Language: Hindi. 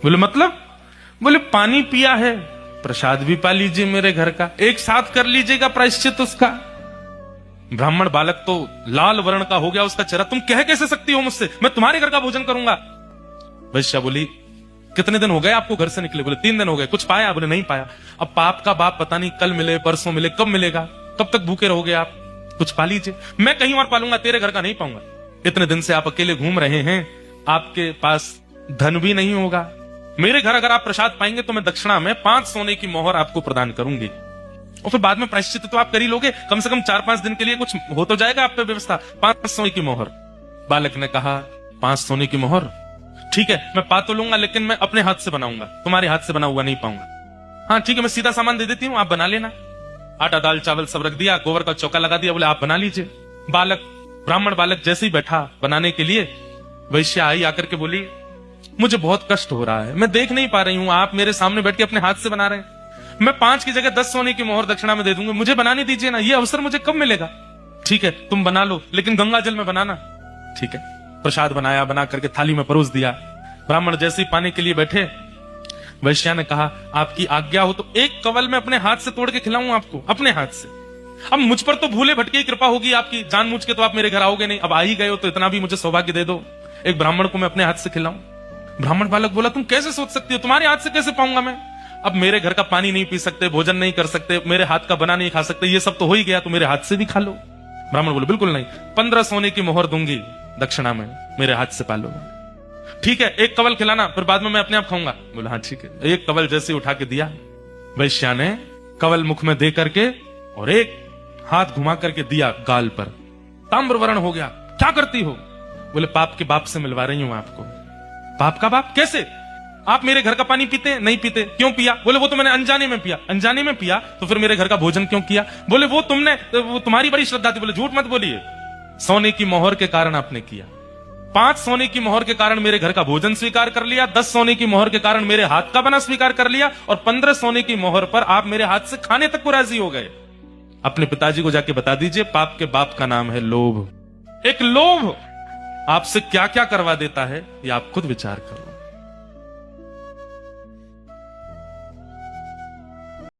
बोले मतलब? बोले पानी पिया है, प्रसाद भी पा लीजिए मेरे घर का, एक साथ कर लीजिएगा प्रायश्चित उसका। ब्राह्मण बालक तो लाल वर्ण का हो गया उसका चेहरा। तुम कह कैसे सकती हो मुझसे, मैं तुम्हारे घर का भोजन करूंगा। वैश्या बोली कितने दिन हो गए आपको घर से निकले? बोले 3 दिन हो गए। कुछ पाया? बोले नहीं पाया। अब पाप का बाप पता नहीं कल मिले परसों मिले, कब मिलेगा, कब तक भूखे रहोगे आप? कुछ पा लीजिए। मैं कहीं और पालूंगा, तेरे घर का नहीं पाऊंगा। इतने दिन से आप अकेले घूम रहे हैं, आपके पास धन भी नहीं होगा। मेरे घर अगर आप प्रसाद पाएंगे तो मैं दक्षिणा में 5 सोने की मोहर आपको प्रदान करूंगी, और फिर बाद में प्रायश्चित तो आप कर ही लोगे। कम से कम 4-5 दिन के लिए कुछ हो तो जाएगा आप पे व्यवस्था। 5 सोने की मोहर। बालक ने कहा 5 सोने की मोहर, ठीक है मैं पा तो लूंगा, लेकिन मैं अपने हाथ से बनाऊंगा, तुम्हारे हाथ से बना हुआ नहीं पाऊंगा। हाँ ठीक है, मैं सीधा सामान दे देती हूँ, आप बना लेना। आटा दाल चावल सब रख दिया, गोबर का चौका लगा दिया, बोले आप बना लीजिए। ब्राह्मण बालक जैसे ही बैठा बनाने के लिए, वैश्या आई आकर के बोली मुझे बहुत कष्ट हो रहा है, मैं देख नहीं पा रही हूँ, आप मेरे सामने बैठ के अपने हाथ से बना रहे हैं। मैं 5 की जगह 10 सोने की मोहर दक्षिणा में दे दूंगी, मुझे बनाने दीजिए ना, ये अवसर मुझे कब मिलेगा? ठीक है तुम बना लो, लेकिन गंगा जल में बनाना। ठीक है। प्रसाद बनाया, बना करके थाली में परोस दिया। ब्राह्मण जैसे ही पाने के लिए बैठे, वैश्या ने कहा आपकी आज्ञा हो तो एक कवल में अपने हाथ से तोड़ के खिलाऊं आपको, अपने हाथ से। अब मुझ पर तो भूले भटके ही कृपा होगी आपकी, जानबूझ के तो आप मेरे घर आओगे नहीं, अब आ ही गए हो तो इतना भी मुझे सौभाग्य दे दो, एक ब्राह्मण को मैं अपने हाथ से खिलाऊं। ब्राह्मण बालक बोला तुम कैसे सोच सकती हो, तुम्हारे हाथ से कैसे पाऊंगा मैं? अब मेरे घर का पानी नहीं पी सकते, भोजन नहीं कर सकते, मेरे हाथ का बना नहीं खा सकते, ये सब तो हो ही गया, तो मेरे हाथ से भी खा लो। ब्राह्मण बोले बिल्कुल नहीं, 15 सोने की मोहर दूंगी दक्षिणा में, मेरे हाथ से पालो। ठीक है एक कवल खिलाना, फिर बाद में मैं अपने आप खाऊंगा। बोला हाँ ठीक है। एक कवल जैसे उठा के दिया, वैश्या ने कवल मुख में दे करके और एक हाथ घुमा करके दिया गाल पर, ताम्रवर्ण हो गया। क्या करती हो? बोले पाप के बाप से मिलवा रही हूं आपको। पाप का बाप कैसे? आप मेरे घर का पानी पीते? नहीं पीते। क्यों पिया? बोले वो तो मैंने अनजाने में पिया। अनजाने में पिया तो फिर मेरे घर का भोजन क्यों किया? बोले वो तुम्हारी बड़ी श्रद्धा थी। बोले झूठ मत बोलिए, सोने की मोहर के कारण आपने किया। 5 सोने की मोहर के कारण मेरे घर का भोजन स्वीकार कर लिया, 10 सोने की मोहर के कारण मेरे हाथ का बना स्वीकार कर लिया, और 15 सोने की मोहर पर आप मेरे हाथ से खाने तक को राजी हो गए। अपने पिताजी को जाके बता दीजिए पाप के बाप का नाम है लोभ। एक लोभ आपसे क्या क्या करवा देता है, ये आप खुद विचार करो।